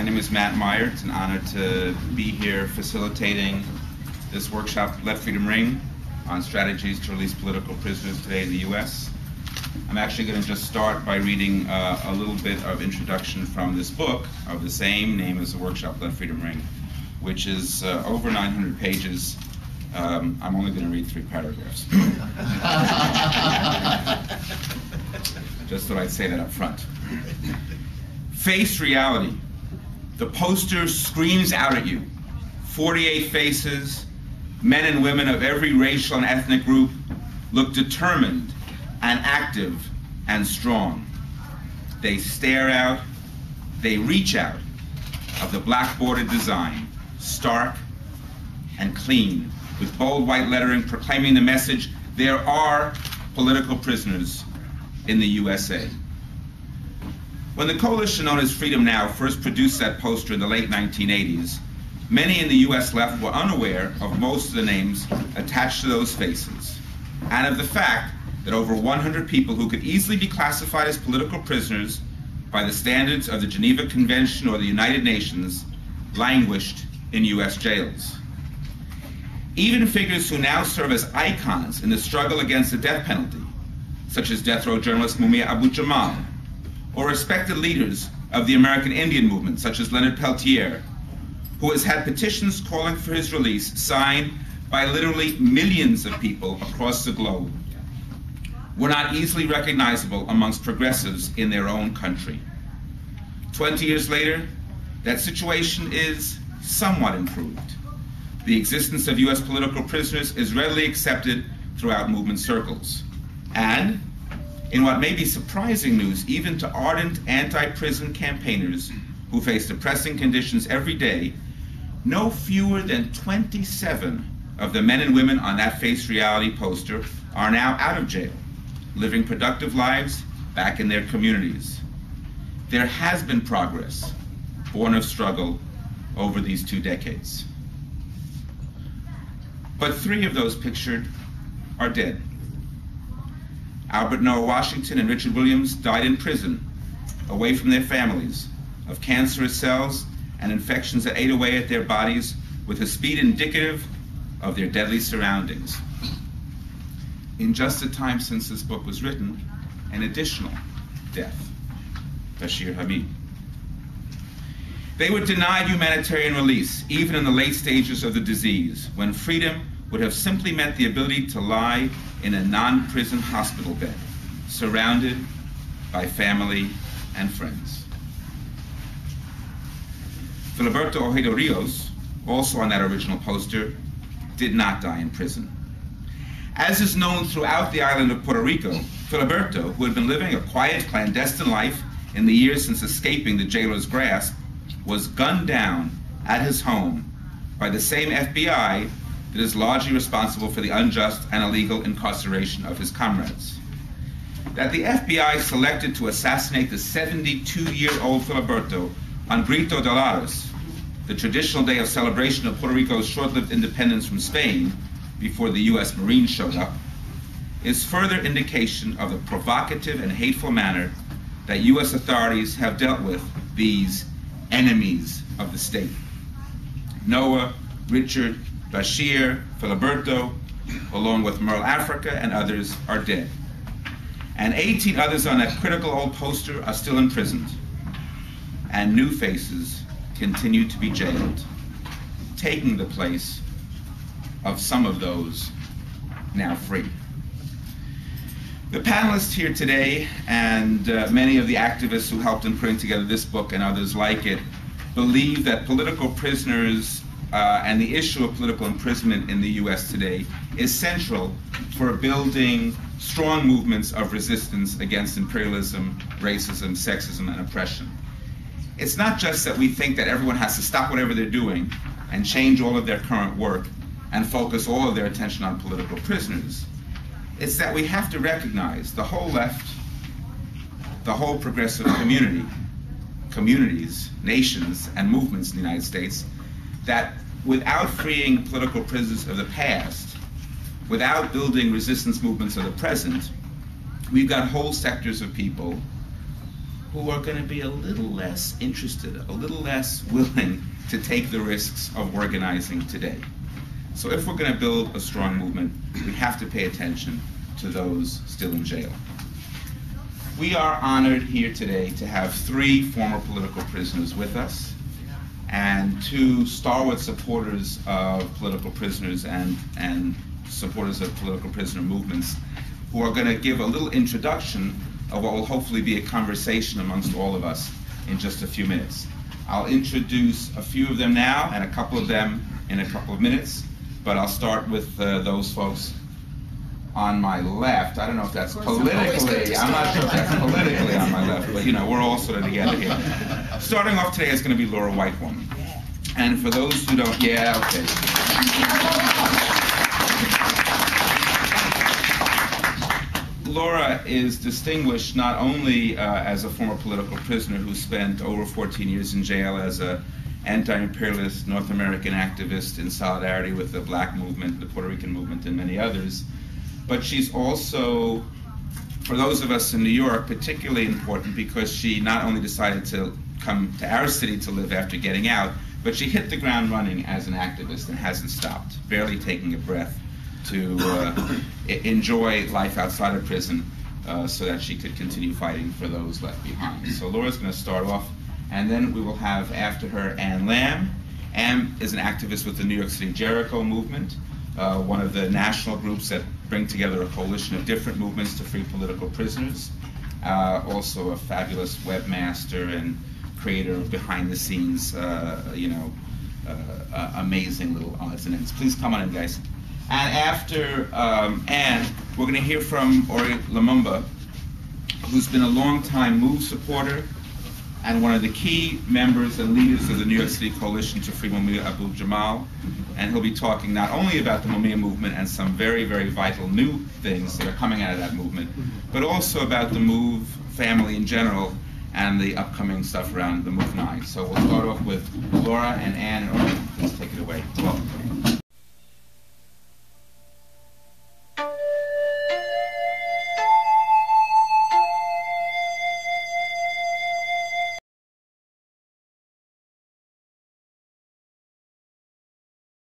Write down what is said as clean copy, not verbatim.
name is Matt Meyer. It's an honor to be here facilitating this workshop, Let Freedom Ring, on strategies to release political prisoners today in the U.S. I'm actually going to just start by reading a little bit of introduction from this book of the same name as the workshop, Let Freedom Ring, which is over 900 pages. I'm only going to read 3 paragraphs. Just thought I'd say that up front. Face reality. The poster screams out at you. 48 faces, men and women of every racial and ethnic group, look determined and active and strong. They stare out, they reach out of the black-bordered design, stark and clean, with bold white lettering proclaiming the message, there are political prisoners in the USA. When the coalition known as Freedom Now first produced that poster in the late 1980s, many in the US left were unaware of most of the names attached to those faces, and of the fact that over 100 people who could easily be classified as political prisoners by the standards of the Geneva Convention or the United Nations languished in US jails. Even figures who now serve as icons in the struggle against the death penalty, such as death row journalist Mumia Abu-Jamal, or respected leaders of the American Indian movement, such as Leonard Peltier, who has had petitions calling for his release signed by literally millions of people across the globe, were not easily recognizable amongst progressives in their own country. 20 years later, that situation is somewhat improved. The existence of US political prisoners is readily accepted throughout movement circles. And, in what may be surprising news, even to ardent anti-prison campaigners who face depressing conditions every day, no fewer than 27 of the men and women on that Face Reality poster are now out of jail, living productive lives back in their communities. There has been progress, born of struggle, over these 2 decades. But 3 of those pictured are dead. Albert Noah Washington and Richard Williams died in prison, away from their families, of cancerous cells and infections that ate away at their bodies with a speed indicative of their deadly surroundings. In just the time since this book was written, an additional death, Bashir Hamid. They were denied humanitarian release, even in the late stages of the disease, when freedom would have simply meant the ability to lie in a non-prison hospital bed, surrounded by family and friends. Filiberto Ojeda Rios, also on that original poster, did not die in prison. As is known throughout the island of Puerto Rico, Filiberto, who had been living a quiet, clandestine life in the years since escaping the jailer's grasp, was gunned down at his home by the same FBI that is largely responsible for the unjust and illegal incarceration of his comrades. That the FBI selected to assassinate the 72-year-old Filiberto on Grito de Lares, the traditional day of celebration of Puerto Rico's short-lived independence from Spain, before the US Marines showed up, is further indication of the provocative and hateful manner that US authorities have dealt with these enemies of the state. Noah, Richard, Bashir, Filiberto, along with Merle Africa and others, are dead. And 18 others on that critical old poster are still imprisoned. And new faces continue to be jailed, taking the place of some of those now free. The panelists here today, and many of the activists who helped in putting together this book and others like it, believe that political prisoners and the issue of political imprisonment in the US today is central for building strong movements of resistance against imperialism, racism, sexism, and oppression. It's not just that we think that everyone has to stop whatever they're doing and change all of their current work and focus all of their attention on political prisoners. It's that we have to recognize the whole left, the whole progressive communities, nations, and movements in the United States, that without freeing political prisoners of the past, without building resistance movements of the present, we've got whole sectors of people who are going to be a little less interested, a little less willing to take the risks of organizing today. So if we're going to build a strong movement, we have to pay attention to those still in jail. We are honored here today to have 3 former political prisoners with us, and 2 stalwart supporters of political prisoners and supporters of political prisoner movements, who are going to give a little introduction of what will hopefully be a conversation amongst all of us in just a few minutes. I'll introduce a few of them now and a couple of them in a couple of minutes, but I'll start with those folks on my left. I don't know if that's politically, I'm not sure if that's politically on my left, but you know, we're all sort of together here. Starting off today is going to be Laura Whitewoman. And for those who don't, yeah, okay. Laura is distinguished not only as a former political prisoner who spent over 14 years in jail as an anti-imperialist North American activist in solidarity with the Black movement, the Puerto Rican movement, and many others, but she's also, for those of us in New York, particularly important because she not only decided to come to our city to live after getting out, but she hit the ground running as an activist and hasn't stopped, barely taking a breath to enjoy life outside of prison so that she could continue fighting for those left behind. So Laura's going to start off, and then we will have after her Ann Lamb. Ann is an activist with the New York City Jericho movement, one of the national groups that bring together a coalition of different movements to free political prisoners. Also a fabulous webmaster and creator of behind-the-scenes, amazing little odds and ends. Please come on in, guys. And after Ann, we're going to hear from Ori Lumumba, who's been a long-time MOVE supporter and one of the key members and leaders of the New York City Coalition to Free Mumia Abu-Jamal. And he'll be talking not only about the Mumia movement and some very, very vital new things that are coming out of that movement, but also about the MOVE family in general and the upcoming stuff around the MOVE 9. So we'll start off with Laura and Ann and Ori. Please take it away. Welcome.